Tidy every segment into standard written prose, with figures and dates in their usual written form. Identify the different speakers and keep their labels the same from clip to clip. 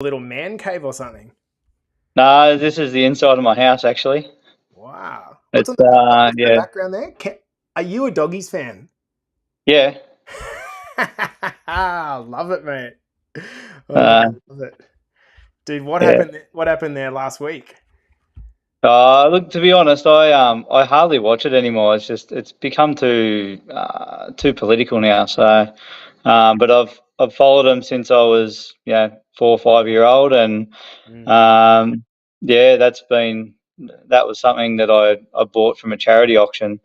Speaker 1: little man cave or something?
Speaker 2: No, this is the inside of my house actually.
Speaker 1: Wow.
Speaker 2: It's
Speaker 1: What's in the
Speaker 2: yeah,
Speaker 1: background there? Are you a doggies fan?
Speaker 2: yeah.
Speaker 1: Love it, mate. Oh,
Speaker 2: Uh,
Speaker 1: love it. Dude, what
Speaker 2: yeah.
Speaker 1: happened what happened there last week?
Speaker 2: Look, to be honest, I hardly watch it anymore. It's become too political now. So, but I've followed them since I was 4 or 5 year old, and
Speaker 1: Mm.
Speaker 2: um, yeah, that was something that I bought from a charity auction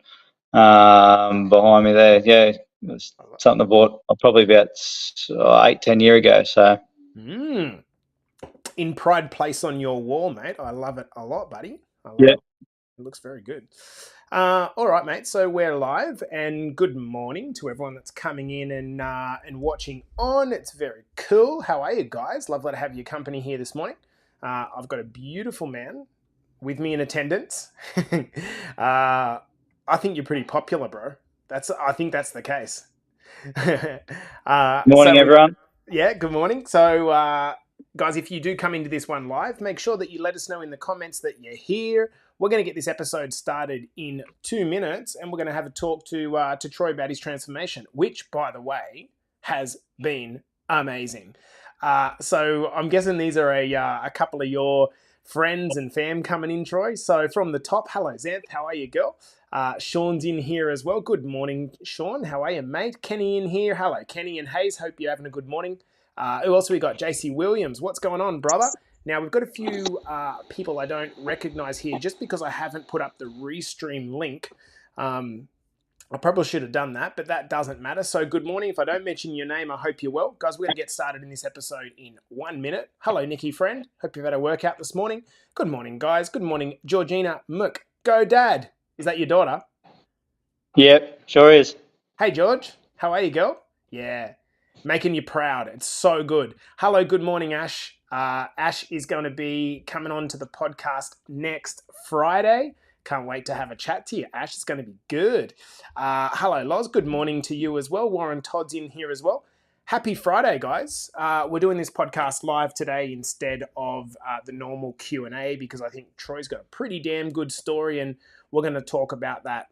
Speaker 2: behind me there. Yeah, it was something I bought probably about 8, 10 year ago. So
Speaker 1: Mm. In pride place on your wall, mate. I love it a lot, buddy. I love
Speaker 2: yeah,
Speaker 1: it. It looks very good. All right, mate. So we're live, and good morning to everyone that's coming in and watching on. It's very cool. How are you guys? Lovely to have your company here this morning. I've got a beautiful man with me in attendance. I think you're pretty popular, bro. I think that's the case.
Speaker 2: morning
Speaker 1: So we got
Speaker 2: everyone.
Speaker 1: yeah. Good morning. So guys, if you do come into this one live, make sure that you let us know in the comments that you're here. We're going to get this episode started in 2 minutes, and we're going to have a talk to Troy about his transformation, which, by the way, has been amazing. So I'm guessing these are a couple of your friends and fam coming in, Troy. So from the top, hello, Xanth. How are you, girl? Sean's in here as well. Good morning, Sean. How are you, mate? Kenny in here. Hello, Kenny and Hayes. Hope you're having a good morning. Who else we got? JC Williams. What's going on, brother? Now, we've got a few people I don't recognize here just because I haven't put up the restream link. I probably should have done that, but that doesn't matter. So, good morning. If I don't mention your name, I hope you're well. Guys, we're going to get started in this episode in 1 minute. Hello, Nikki friend. Hope you've had a workout this morning. Good morning, guys. Good morning, Georgina Mook. Go, Dad. Is that your daughter?
Speaker 2: Yep, sure is.
Speaker 1: Hey, George. How are you, girl? Yeah. Making you proud. It's so good. Hello, good morning, Ash. Ash is going to be coming on to the podcast next Friday. Can't wait to have a chat to you, Ash. It's going to be good. Hello, Loz. Good morning to you as well. Warren Todd's in here as well. Happy Friday, guys. We're doing this podcast live today instead of the normal Q&A because I think Troy's got a pretty damn good story, and we're going to talk about that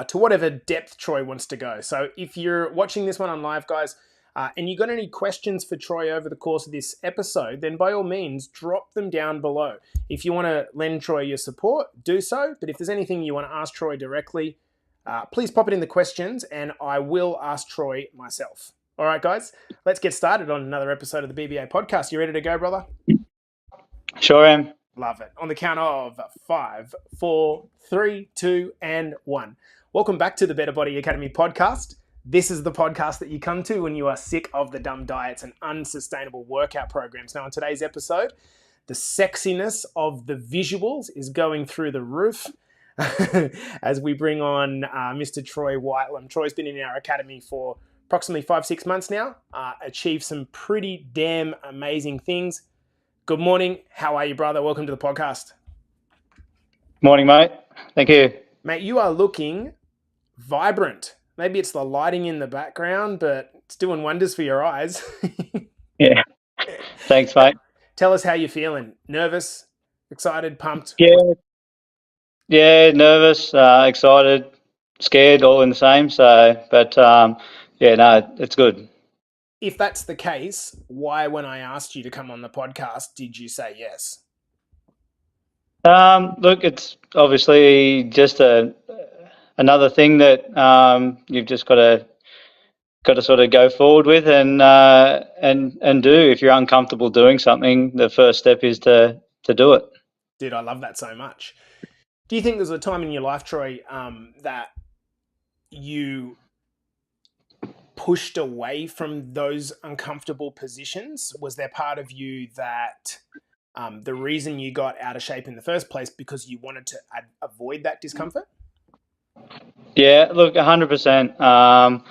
Speaker 1: to whatever depth Troy wants to go. So if you're watching this one on live, guys, and you got any questions for Troy over the course of this episode, then by all means, drop them down below. If you want to lend Troy your support, do so. But if there's anything you want to ask Troy directly, please pop it in the questions and I will ask Troy myself. All right, guys, let's get started on another episode of the BBA podcast. You ready to go, brother?
Speaker 2: Sure am.
Speaker 1: Love it. On the count of 5, 4, 3, 2, and 1. Welcome back to the Better Body Academy podcast. This is the podcast that you come to when you are sick of the dumb diets and unsustainable workout programs. Now, in today's episode, the sexiness of the visuals is going through the roof as we bring on Mr. Troy Whitelam. Troy's been in our academy for approximately 5-6 months now, achieved some pretty damn amazing things. Good morning. How are you, brother? Welcome to the podcast.
Speaker 2: Morning, mate. Thank you.
Speaker 1: Mate, you are looking vibrant. Maybe it's the lighting in the background, but it's doing wonders for your eyes.
Speaker 2: Yeah, thanks, mate.
Speaker 1: Tell us how you're feeling. Nervous, excited, pumped?
Speaker 2: Yeah, yeah, nervous, excited, scared, all in the same. So, but yeah, no, it's good.
Speaker 1: If that's the case, why, when I asked you to come on the podcast, did you say yes?
Speaker 2: Look, it's obviously just another thing that you've just got to sort of go forward with and do. If you're uncomfortable doing something, the first step is to do it.
Speaker 1: Dude, I love that so much. Do you think there's a time in your life, Troy, that you pushed away from those uncomfortable positions? Was there part of you that the reason you got out of shape in the first place because you wanted to avoid that discomfort?
Speaker 2: Yeah, look, 100%.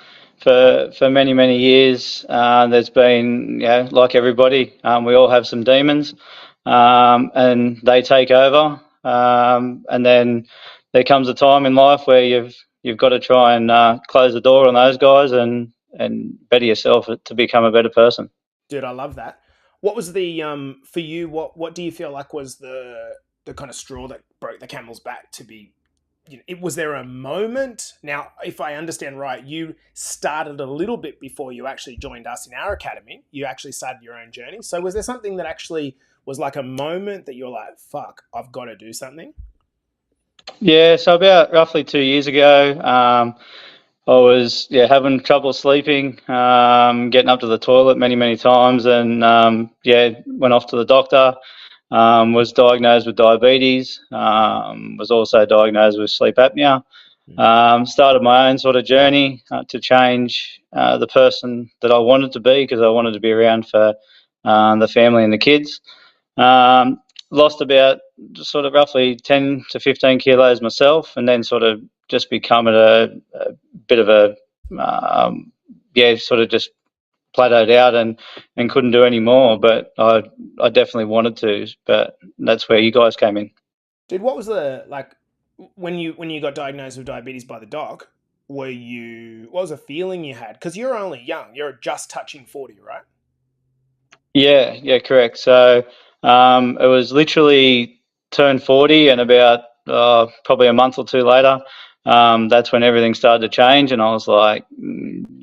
Speaker 2: For many years, there's been, like everybody, we all have some demons, and they take over. And then there comes a time in life where you've got to try and close the door on those guys and better yourself to become a better person.
Speaker 1: Dude, I love that. What was the for you? What do you feel like was the kind of straw that broke the camel's back to be? Was there a moment? Now, if I understand right, you started a little bit before you actually joined us in our academy. You actually started your own journey. So, was there something that actually was like a moment that you're like, "Fuck, I've got to do something"?
Speaker 2: Yeah, so about roughly 2 years ago, I was having trouble sleeping, getting up to the toilet many many times, and went off to the doctor. Was diagnosed with diabetes. Was also diagnosed with sleep apnea.
Speaker 1: Mm,
Speaker 2: Started my own sort of journey to change the person that I wanted to be, because I wanted to be around for the family and the kids. Um, Lost about sort of roughly 10 to 15 kilos myself, and then sort of just become at a bit of a, um, sort of just plateaued out and
Speaker 1: mm.
Speaker 2: couldn't do any more. But I definitely wanted to, but that's where you guys came in.
Speaker 1: Dude, what was the like when you got diagnosed with diabetes by the doc? Were you what was the feeling you had? Because you're only young. You're just touching 40, right?
Speaker 2: Yeah, yeah, correct. So it was literally turned 40, and about probably a month or two later, that's when everything started to change, and I was like,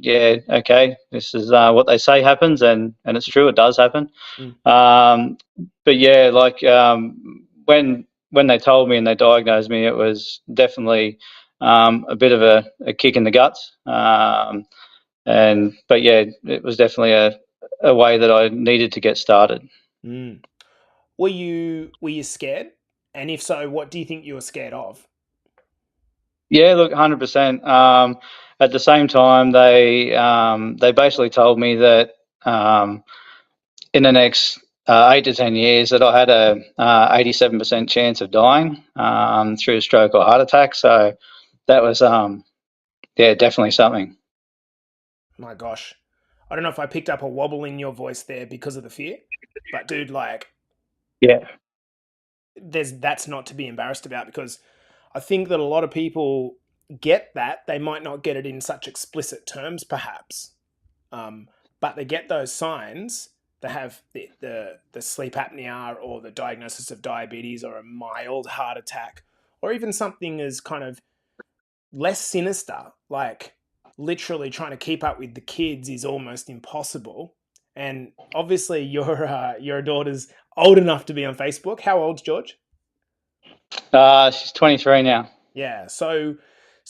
Speaker 2: yeah, okay, this is what they say happens, and it's true, it does happen.
Speaker 1: Mm,
Speaker 2: Um, but yeah, like when they told me and they diagnosed me, it was definitely a bit of a kick in the guts. And but yeah, it was definitely a way that I needed to get started.
Speaker 1: mm. Were you scared? And if so, what do you think you were scared of?
Speaker 2: Yeah, look, 100%. At the same time, they basically told me that in the next 8 to 10 years that I had a 87% chance of dying through a stroke or heart attack. So that was definitely something.
Speaker 1: My gosh. I don't know if I picked up a wobble in your voice there because of the fear, but dude, like
Speaker 2: Yeah.
Speaker 1: that's not to be embarrassed about because I think that a lot of people get that. They might not get it in such explicit terms, perhaps, um, but they get those signs. They have the sleep apnea or the diagnosis of diabetes or a mild heart attack or even something as kind of less sinister, like literally trying to keep up with the kids is almost impossible. And obviously, your daughter's old enough to be on Facebook. How old's George?
Speaker 2: She's 23 now.
Speaker 1: Yeah, so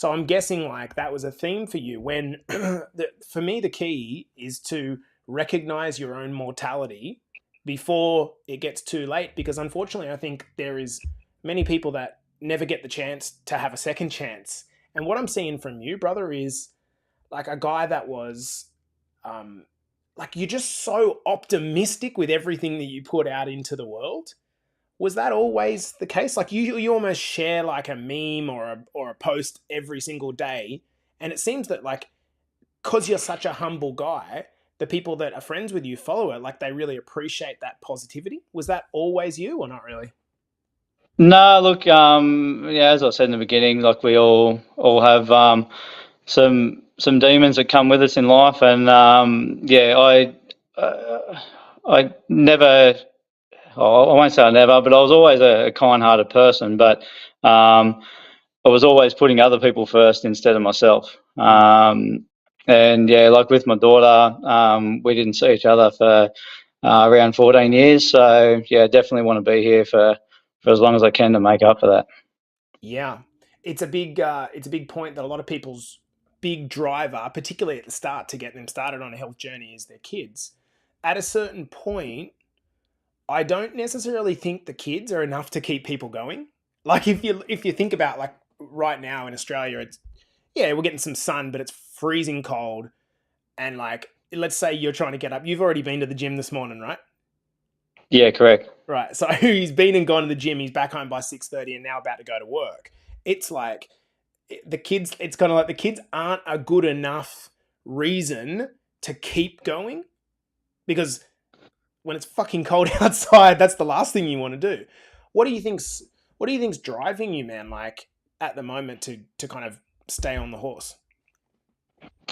Speaker 1: I'm guessing like that was a theme for you when for me the key is to recognize your own mortality before it gets too late because unfortunately I think there is many people that never get the chance to have a second chance. And what I'm seeing from you, brother, is like a guy that was um like you're just so optimistic with everything that you put out into the world. Was that always the case? Like you almost share like a meme or a post every single day, and it seems that like because you're such a humble guy, the people that are friends with you follow it. Like they really appreciate that positivity. Was that always you, or not really?
Speaker 2: No, look, as I said in the beginning, like we all have some demons that come with us in life, and I never, I won't say I never, but I was always a kind-hearted person, but um, I was always putting other people first instead of myself.
Speaker 1: Mm.
Speaker 2: And yeah, like with my daughter, we didn't see each other for around 14 years. So yeah, definitely want to be here for as long as I can to make up for that.
Speaker 1: Yeah, it's a big point that a lot of people's big driver, particularly at the start, to get them started on a health journey, is their kids. At a certain point, I don't necessarily think the kids are enough to keep people going. Like if you think about like right now in Australia, it's yeah, we're getting some sun, but it's freezing cold. And like let's say you're trying to get up. You've already been to the gym this morning, right?
Speaker 2: Yeah, correct.
Speaker 1: Right. So he's been and gone to the gym. He's back home by 6:30 and now about to go to work. It's like the kids. It's kind of like the kids aren't a good enough reason to keep going because when it's fucking cold outside, that's the last thing you want to do. What do you think's what do you think's driving you, man? Like at the moment to kind of stay on the horse.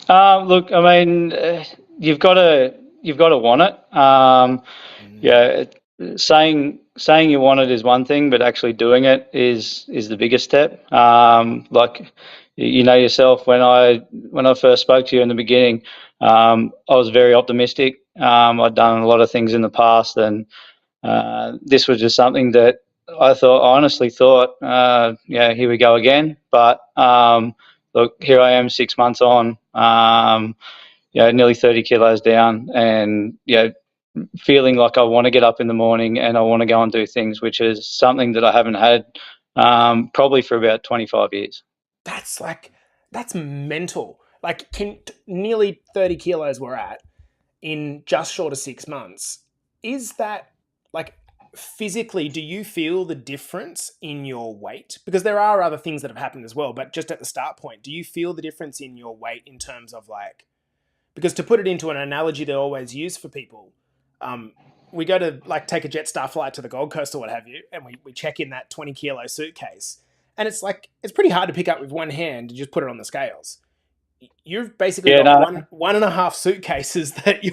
Speaker 2: Look, I mean, you've got to you've got to want it.
Speaker 1: Mm.
Speaker 2: Yeah, saying you want it is one thing, but actually doing it is the biggest step. Like you know yourself, when I first spoke to you in the beginning, I was very optimistic. I'd done a lot of things in the past, and this was just something that I honestly thought, yeah, here we go again. But look, here I am 6 months on, nearly 30 kilos down, and feeling like I want to get up in the morning and I want to go and do things, which is something that I haven't had probably for about 25 years.
Speaker 1: That's like that's mental. Like, nearly 30 kilos we're at in just short of 6 months. Is that like physically? Do you feel the difference in your weight? Because there are other things that have happened as well, but just at the start point, do you feel the difference in your weight in terms of like? Because to put it into an analogy they always use for people, um, we go to like take a Jetstar flight to the Gold Coast or what have you, and we check in that 20-kilo suitcase, and it's like it's pretty hard to pick up with one hand and just put it on the scales. You've basically
Speaker 2: Yeah,
Speaker 1: got
Speaker 2: no,
Speaker 1: one and a half suitcases that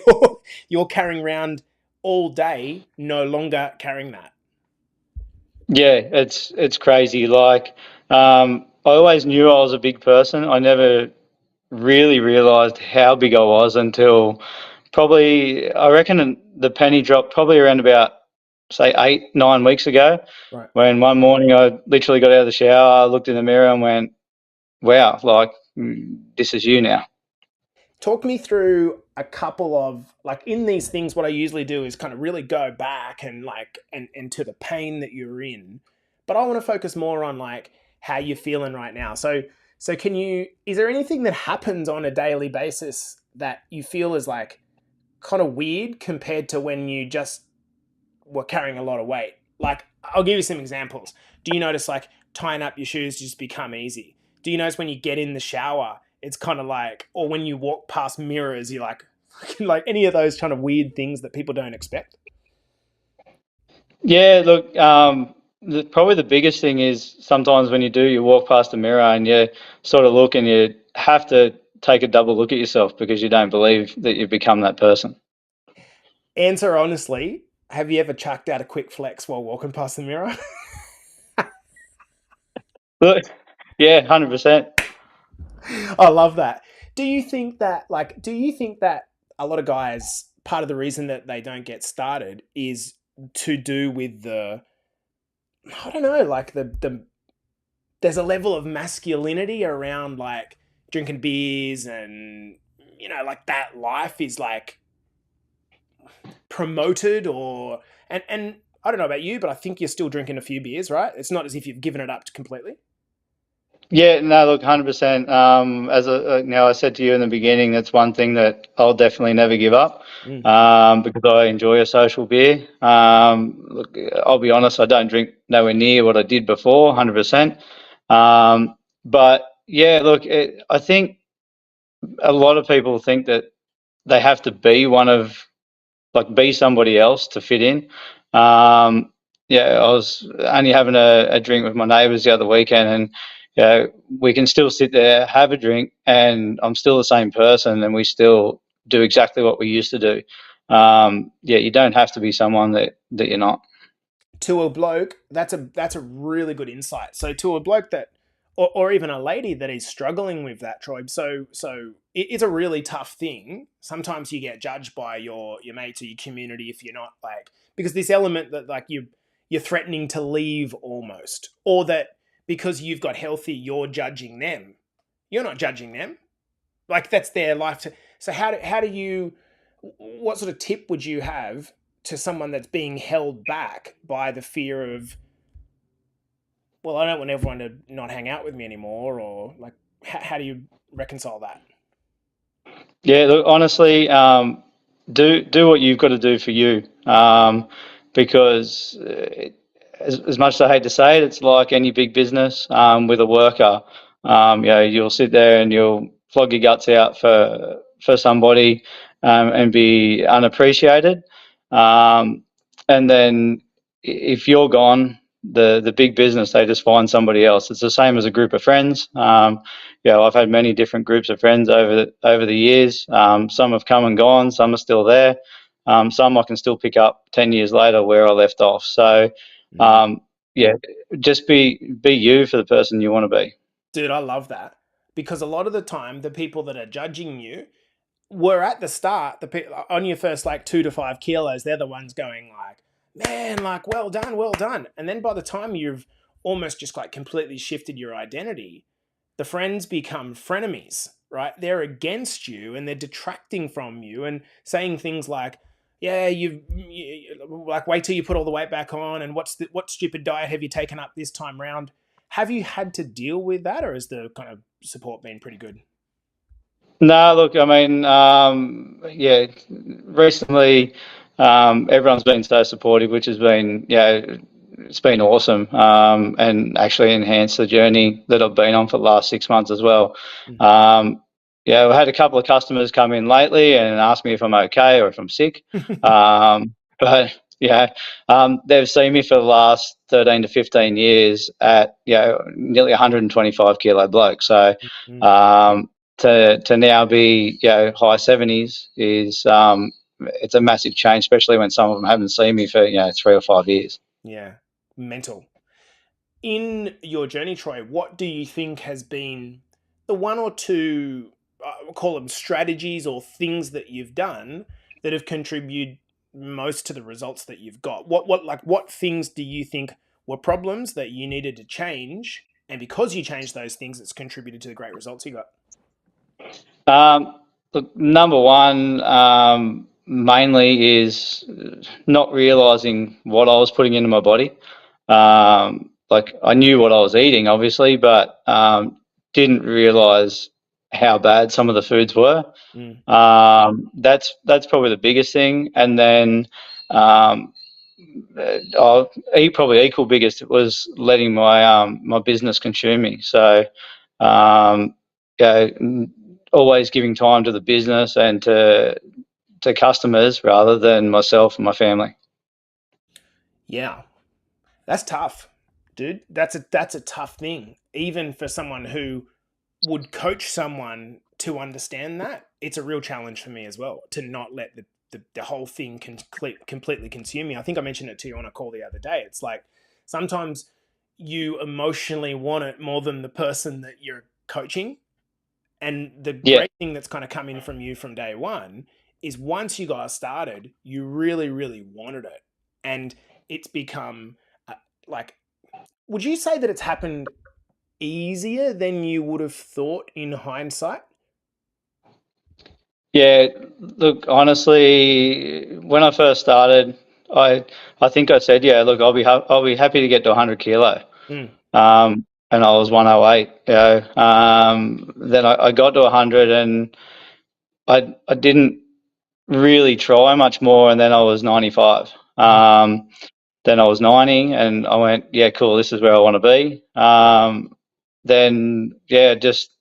Speaker 1: you're carrying around all day, no longer carrying that.
Speaker 2: yeah, it's crazy. Like, I always knew I was a big person. I never really realised how big I was until probably I reckon the penny dropped probably around about say 8 9 weeks ago,
Speaker 1: Right.
Speaker 2: when one morning I literally got out of the shower, looked in the mirror, and went, "Wow, like this is you now."
Speaker 1: Talk me through a couple of like in these things. What I usually do is kind of really go back and like and to the pain that you're in, but I want to focus more on like how you're feeling right now. So can you? Is there anything that happens on a daily basis that you feel is like kind of weird compared to when you just were carrying a lot of weight? Like, I'll give you some examples. Do you notice like tying up your shoes just become easy? Do you notice when you get in the shower, it's kind of like, or when you walk past mirrors, you're like, like any of those kind of weird things that people don't expect?
Speaker 2: Yeah, look, probably the biggest thing is sometimes when you do, you walk past a mirror and you sort of look and you have to take a double look at yourself because you don't believe that you've become that person.
Speaker 1: Answer honestly. Have you ever chucked out a quick flex while walking past the mirror?
Speaker 2: Look, yeah, 100%.
Speaker 1: I love that. Do you think that a lot of guys, part of the reason that they don't get started is to do with I don't know, like there's a level of masculinity around like drinking beers and like that life is like promoted or and I don't know about you, but I think you're still drinking a few beers, right? It's not as if you've given it up completely.
Speaker 2: Yeah, no, look, 100%. As now I said to you in the beginning, that's one thing that I'll definitely never give up,
Speaker 1: Mm.
Speaker 2: because I enjoy a social beer. Look, I'll be honest, I don't drink nowhere near what I did before, 100%. But yeah, look, I think a lot of people think that they have to be be somebody else to fit in. Um, yeah, I was only having a drink with my neighbours the other weekend, and we can still sit there, have a drink, and I'm still the same person, and we still do exactly what we used to do. Yeah, you don't have to be someone that you're not.
Speaker 1: To a bloke, that's a really good insight. So to a bloke that, or even a lady that is struggling with that, Troy. So it's a really tough thing. Sometimes you get judged by your mates or your community if you're not like, because this element that like you're threatening to leave almost, or that because you've got healthy, you're judging them. You're not judging them. Like that's their life. So how do you? What sort of tip would you have to someone that's being held back by the fear of, well, I don't want everyone to not hang out with me anymore, or like, how do you reconcile that?
Speaker 2: Yeah, look, honestly, do what you've got to do for you, because as much as I hate to say it, it's like any big business with a worker. You'll sit there and you'll flog your guts out for somebody, and be unappreciated, um, and then if you're gone, the big business, they just find somebody else. It's the same as a group of friends. I've had many different groups of friends over the years. Some have come and gone. Some are still there. Some I can still pick up 10 years later where I left off. So,
Speaker 1: Mm.
Speaker 2: um, yeah, just be you for the person you want to be.
Speaker 1: Dude, I love that because a lot of the time, the people that are judging you were at the start, on your first like 2 to 5 kilos, they're the ones going like, man, like, well done, well done. And then by the time you've almost just like completely shifted your identity, the friends become frenemies, right? They're against you and they're detracting from you and saying things like, yeah, like wait till you put all the weight back on, and what stupid diet have you taken up this time round? Have you had to deal with that, or has the kind of support been pretty good?
Speaker 2: No, look, I mean, yeah, recently everyone's been so supportive, which has been, it's been awesome, and actually enhanced the journey that I've been on for the last 6 months as well.
Speaker 1: Mm.
Speaker 2: Um, yeah, I've had a couple of customers come in lately and ask me if I'm okay or if I'm sick. But yeah, they've seen me for the last 13 to 15 years at, nearly 125 kilo bloke. So,
Speaker 1: Mm.
Speaker 2: um, to now be high 70s is it's a massive change, especially when some of them haven't seen me for 3 or 5 years.
Speaker 1: Yeah, mental. In your journey, Troy, what do you think has been the one or two, we'll call them strategies or things that you've done that have contributed most to the results that you've got? What things do you think were problems that you needed to change, and because you changed those things, it's contributed to the great results you got?
Speaker 2: Look, number one, mainly is not realizing what I was putting into my body. Like I knew what I was eating, obviously, but didn't realize how bad some of the foods were.
Speaker 1: Mm.
Speaker 2: That's probably the biggest thing, and then um, probably equal biggest was letting my business consume me. So, um, yeah, always giving time to the business and to customers rather than myself and my family.
Speaker 1: Yeah, that's tough, dude. That's a tough thing, even for someone who would coach someone to understand that. It's a real challenge for me as well to not let the whole thing completely consume me. I think I mentioned it to you on a call the other day. It's like sometimes you emotionally want it more than the person that you're coaching. And the
Speaker 2: Yeah,
Speaker 1: great thing that's kind of come in from you from day one is once you guys started, you really, really wanted it. And it's become like, would you say that it's happened easier than you would have thought in hindsight?
Speaker 2: yeah. Look, honestly, when I first started, I I think I said, yeah, look, I'll be happy to get to 100 kilo.
Speaker 1: Mm.
Speaker 2: And I was 108. Then I got to 100, and I didn't really try much more, and then I was 95.
Speaker 1: Mm.
Speaker 2: Then I was 90, and I went, yeah, cool, this is where I want to be. Then, yeah, just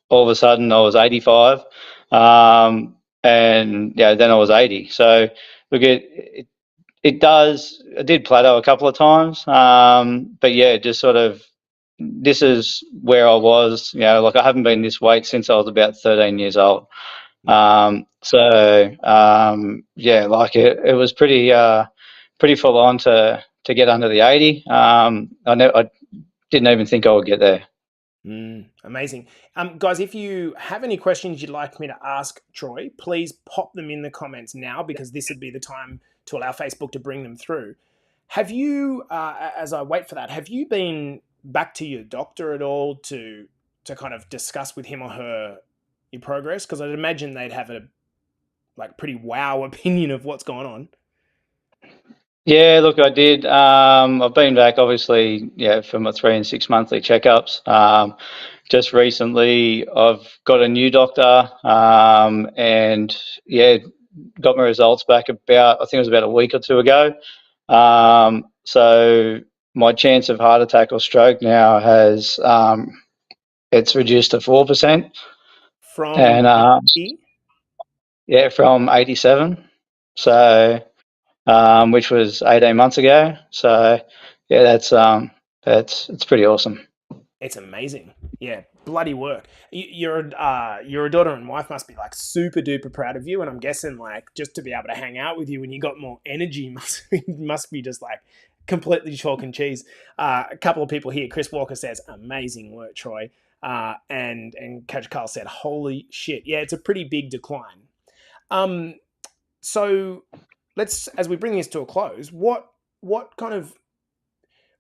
Speaker 2: all of a sudden I was 85, and yeah, then I was 80. So look, it does. I did plateau a couple of times, but yeah, just sort of this is where I was. Like I haven't been this weight since I was about 13 years old.
Speaker 1: Yeah.
Speaker 2: Yeah, like it was pretty full on to get under the 80. I didn't even think I would get there.
Speaker 1: Amazing. Guys, if you have any questions you'd like me to ask Troy, please pop them in the comments now because this would be the time to allow Facebook to bring them through. Have you, as I wait for that, have you been back to your doctor at all to kind of discuss with him or her your progress? Because I'd imagine they'd have a like pretty wow opinion of what's going on.
Speaker 2: Yeah, look, I did. I've been back, obviously, yeah, for my 3 and 6 monthly checkups. Just recently, I've got a new doctor, and yeah, got my results back about, I think it was about a week or two ago. So my chance of heart attack or stroke now has it's reduced to 4%,
Speaker 1: From
Speaker 2: and
Speaker 1: 80?
Speaker 2: yeah, from 87. So which was 18 months ago. So yeah, that's it's pretty awesome.
Speaker 1: It's amazing. Yeah, bloody work. Your daughter and wife must be like super duper proud of you, and I'm guessing like just to be able to hang out with you when you got more energy must be just like completely chalk and cheese. A couple of people here. Chris Walker says amazing work, Troy, and Coach Carl said holy shit. Yeah, it's a pretty big decline. Um, so let's as we bring this to a close, what kind of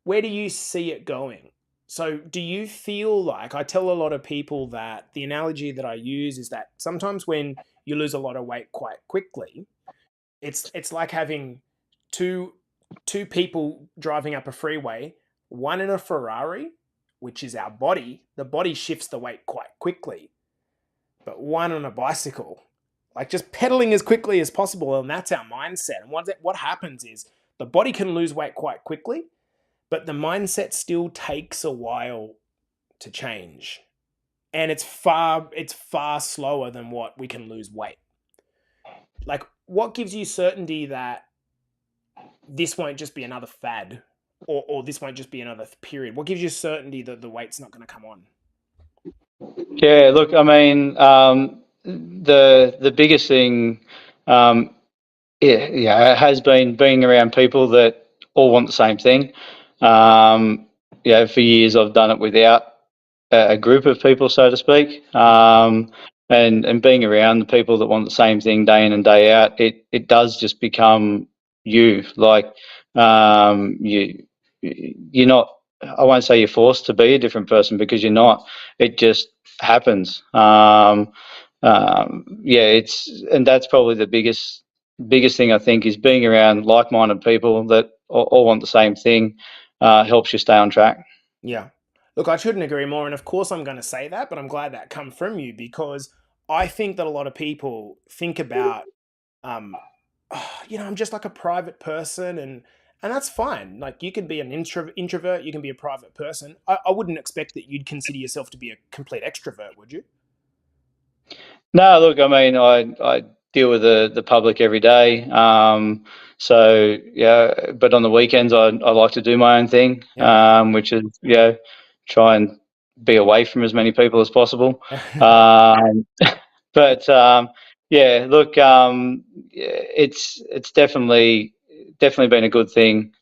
Speaker 1: where do you see it going? So, do you feel like I tell a lot of people that the analogy that I use is that sometimes when you lose a lot of weight quite quickly, it's like having two two people driving up a freeway, one in a Ferrari, which is our body, the body shifts the weight quite quickly, but one on a bicycle, like just pedaling as quickly as possible, and that's our mindset. And what happens is the body can lose weight quite quickly, but the mindset still takes a while to change, and it's far slower than what we can lose weight. Like, what gives you certainty that this won't just be another fad, or this won't just be another period? What gives you certainty that the weight's not going to come on?
Speaker 2: Yeah, look, I mean, the biggest thing, um, yeah, it has been being around people that all want the same thing. Um, yeah, for years I've done it without a group of people, so to speak, and being around the people that want the same thing day in and day out, it does just become you. Like you you're not. I won't say you're forced to be a different person because you're not. It just happens. Yeah, it's and that's probably the biggest thing I think is being around like-minded people that all want the same thing helps you stay on track.
Speaker 1: Yeah. Look, I shouldn't agree more. And of course, I'm going to say that, but I'm glad that come from you because I think that a lot of people think about, um, "Oh, I'm just like a private person, and that's fine. Like you can be an introvert, you can be a private person. I wouldn't expect that you'd consider yourself to be a complete extrovert, would you?
Speaker 2: No, look, I mean, I deal with the public every day. So yeah, but on the weekends, I like to do my own thing,
Speaker 1: Yeah.
Speaker 2: which is try and be away from as many people as possible. Um, but yeah, look, yeah, it's definitely been a good thing.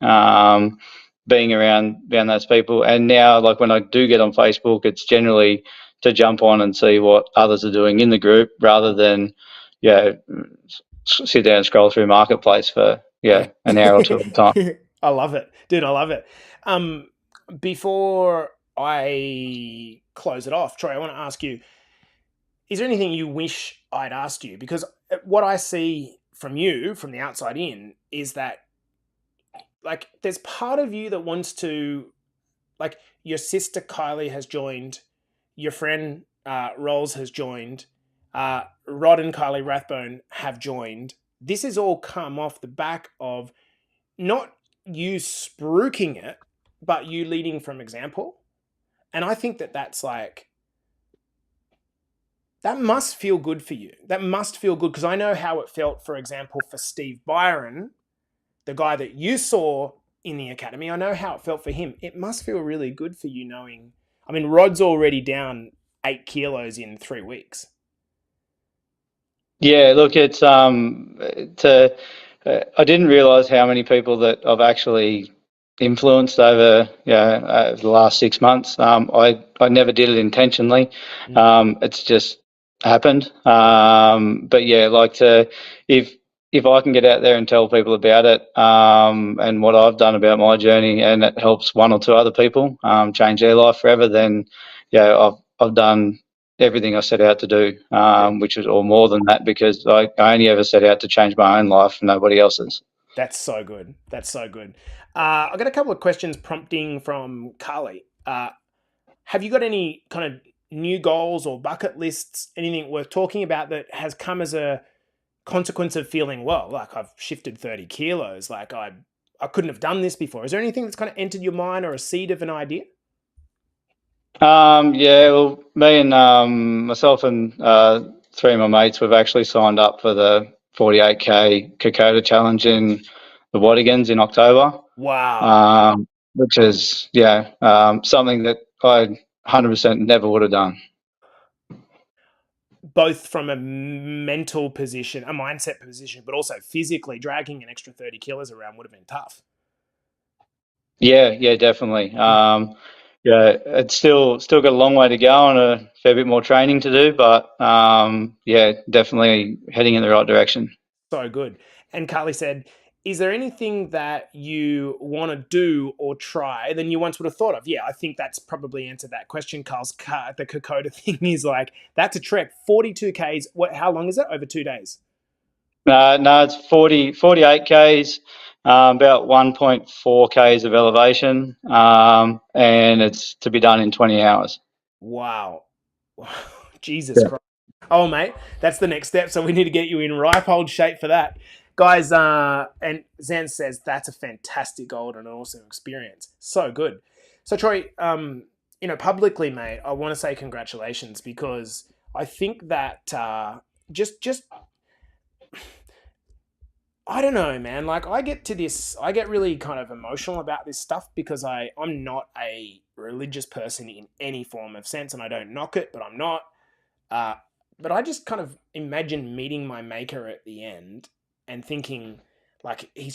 Speaker 2: Being around those people, and now like when I do get on Facebook, it's generally to jump on and see what others are doing in the group rather than yeah sit down and scroll through marketplace for
Speaker 1: Yeah.
Speaker 2: an hour or two at a time.
Speaker 1: I love it. Dude, I love it. Um, Before I close it off, Troy, I want to ask you, is there anything you wish I'd asked you? Because what I see from you, from the outside in, is that like there's part of you that wants to, like, your sister Kylie has joined, your friend Rolls has joined, Rod and Kylie Rathbone have joined. This has all come off the back of not you spruiking it, but you leading from example. And I think that that's like, that must feel good for you. That must feel good because I know how it felt, for example, for Steve Byron, the guy that you saw in the academy. I know how it felt for him. It must feel really good for you knowing. I mean, Rod's already down 8 kilos in 3 weeks.
Speaker 2: Yeah, look, it's to I didn't realize how many people that I've actually influenced over the last 6 months. I never did it intentionally.
Speaker 1: Mm.
Speaker 2: It's just happened. But yeah, like to if if I can get out there and tell people about it and what I've done about my journey, and it helps one or two other people change their life forever, then yeah, I've done everything I set out to do,
Speaker 1: Yeah.
Speaker 2: which is or more than that, because I only ever set out to change my own life, nobody else's.
Speaker 1: That's so good. That's so good. I got a couple of questions prompting from Carly. Have you got any kind of new goals or bucket lists, anything worth talking about that has come as a consequence of feeling well? Like I've shifted 30 kilos. Like I couldn't have done this before. Is there anything that's kind of entered your mind or a seed of an idea?
Speaker 2: Yeah, well, me and myself and three of my mates, we've actually signed up for the 48K Kokoda Challenge in the Wadigans in October.
Speaker 1: Wow.
Speaker 2: Um, which is something that I 100% never would have done.
Speaker 1: Both from a mental position, a mindset position, but also physically, dragging an extra 30 kilos around would have been tough.
Speaker 2: Yeah, definitely. Yeah, it's still got a long way to go and a fair bit more training to do, but yeah, definitely heading in the right direction.
Speaker 1: So good. And Carly said, is there anything that you want to do or try than you once would have thought of? Yeah, I think that's probably answered that question. The Kokoda thing is like, that's a trek, 42 Ks. How long is it? Over 2 days?
Speaker 2: No, it's 48 Ks, about 1.4 Ks of elevation, and it's to be done in 20 hours.
Speaker 1: Wow. Jesus Christ. Oh, mate, that's the next step. So we need to get you in ripe old shape for that. Guys, and Zan says that's a fantastic goal and an awesome experience. So good. So Troy, publicly, mate, I want to say congratulations because I think that just I don't know, man. Like I get really kind of emotional about this stuff because I'm not a religious person in any form of sense, and I don't knock it, but I'm not. Uh, but I just kind of imagine meeting my maker at the end and thinking, like, he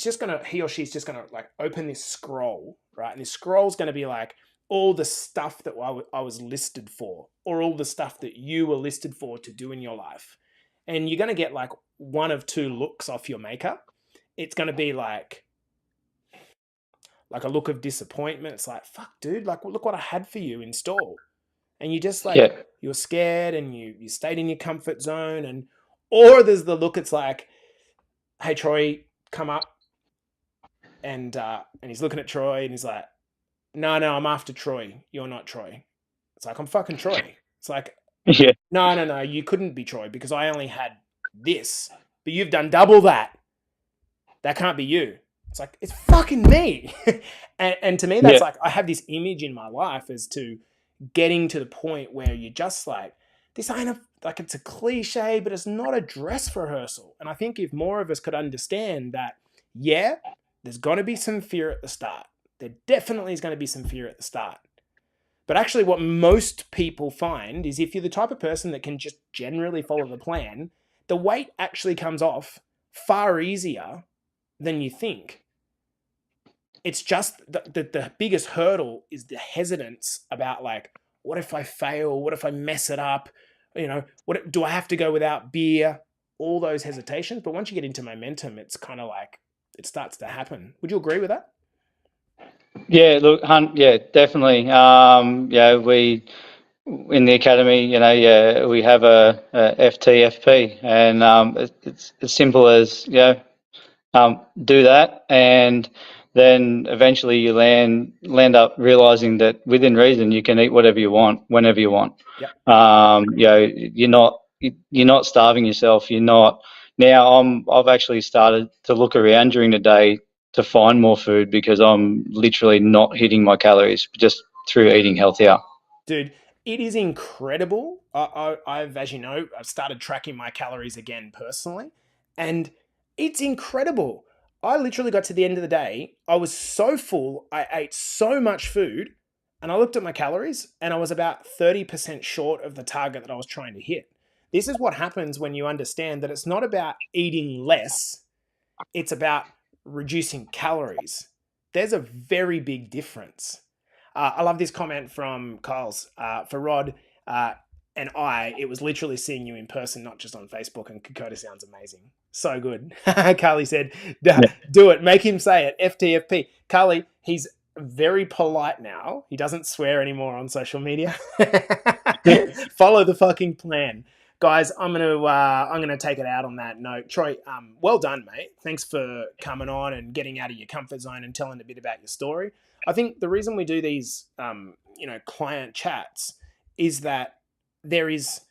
Speaker 1: or she's just gonna like open this scroll, right? And this scroll's gonna be like all the stuff that I was listed for, or all the stuff that you were listed for to do in your life. And you're gonna get like one of two looks off your maker. It's gonna be like a look of disappointment. It's like, fuck, dude, like look what I had for you installed. And you just like
Speaker 2: Yeah,
Speaker 1: you're scared and you stayed in your comfort zone, and or there's the look, it's like, hey Troy, come up, and he's looking at Troy and he's like, no, I'm after Troy, you're not Troy. It's like, I'm fucking Troy. It's like,
Speaker 2: yeah,
Speaker 1: no, you couldn't be Troy because I only had this, but you've done double that. That can't be you. It's like, it's fucking me. And to me, that's
Speaker 2: yeah,
Speaker 1: like, I have this image in my life as to getting to the point where you're just like, this ain't like, it's a cliche, but it's not a dress rehearsal. And I think if more of us could understand that, yeah, there's going to be some fear at the start. There definitely is going to be some fear at the start. But actually, what most people find is if you're the type of person that can just generally follow the plan, the weight actually comes off far easier than you think. It's just the biggest hurdle is the hesitance about like, what if I fail? What if I mess it up? What do I have to go without beer? All those hesitations. But once you get into momentum, it's kind of like it starts to happen. Would you agree with that?
Speaker 2: yeah. Look, yeah, definitely. Yeah, we in the academy, yeah, we have a FTFP, and it's as simple as do that, and then eventually you land up realizing that within reason you can eat whatever you want whenever you want.
Speaker 1: Yep.
Speaker 2: You're not starving yourself. You're not now. I've actually started to look around during the day to find more food because I'm literally not hitting my calories just through eating healthier.
Speaker 1: Dude, it is incredible. I've, as you know, I've started tracking my calories again personally, and it's incredible. I literally got to the end of the day. I was so full. I ate so much food, and I looked at my calories, and I was about 30% short of the target that I was trying to hit. This is what happens when you understand that it's not about eating less, it's about reducing calories. There's a very big difference. I love this comment from Kyle's. For Rod and it was literally seeing you in person, not just on Facebook, and Kokoda sounds amazing. So good. Carly said,
Speaker 2: Yeah.
Speaker 1: do it. Make him say it. FTFP. Carly, he's very polite now. He doesn't swear anymore on social media. Follow the fucking plan. Guys, I'm gonna take it out on that note. Troy, well done, mate. Thanks for coming on and getting out of your comfort zone and telling a bit about your story. I think the reason we do these, client chats is that there is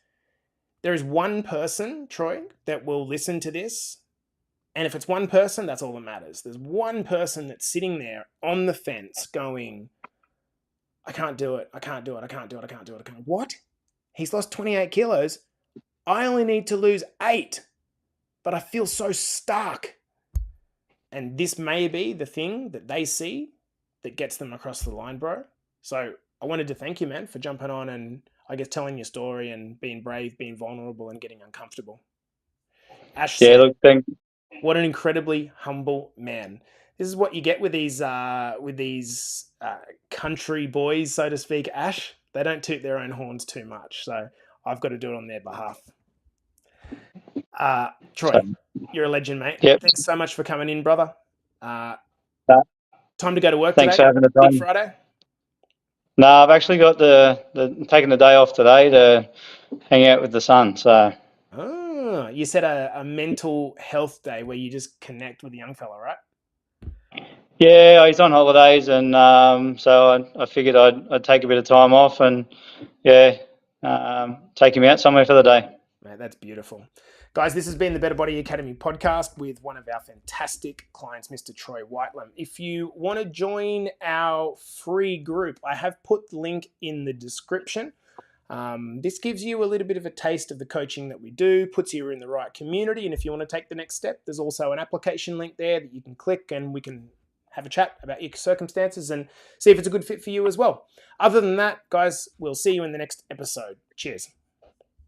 Speaker 1: one person, Troy, that will listen to this, and if it's one person, that's all that matters. There's one person that's sitting there on the fence, going, "I can't do it. I can't do it. I can't do it. I can't do it. I can't." What? He's lost 28 kilos. I only need to lose 8, but I feel so stuck. And this may be the thing that they see that gets them across the line, bro. So I wanted to thank you, man, for jumping on and I guess telling your story and being brave, being vulnerable, and getting uncomfortable. Ash
Speaker 2: Yeah,
Speaker 1: said,
Speaker 2: look, thank.
Speaker 1: "What an incredibly humble man." This is what you get with these country boys, so to speak. Ash, they don't toot their own horns too much, so I've got to do it on their behalf.
Speaker 2: So,
Speaker 1: Troy, you're a legend, mate.
Speaker 2: yep.
Speaker 1: Thanks so much for coming in, brother. Uh,
Speaker 2: Uh,
Speaker 1: time to go to work
Speaker 2: Thanks
Speaker 1: today.
Speaker 2: for having the
Speaker 1: Big
Speaker 2: time.
Speaker 1: Friday.
Speaker 2: No, I've actually got the taking the day off today to hang out with the son. So
Speaker 1: Oh, you said a mental health day where you just connect with the young fella, right?
Speaker 2: yeah, he's on holidays, and so I figured I'd take a bit of time off and yeah, take him out somewhere for the day.
Speaker 1: Mate, that's beautiful. Guys, this has been the Better Body Academy podcast with one of our fantastic clients, Mr. Troy Whitelam. If you want to join our free group, I have put the link in the description. This gives you a little bit of a taste of the coaching that we do, puts you in the right community, and if you want to take the next step, there's also an application link there that you can click and we can have a chat about your circumstances and see if it's a good fit for you as well. Other than that, guys, we'll see you in the next episode. Cheers.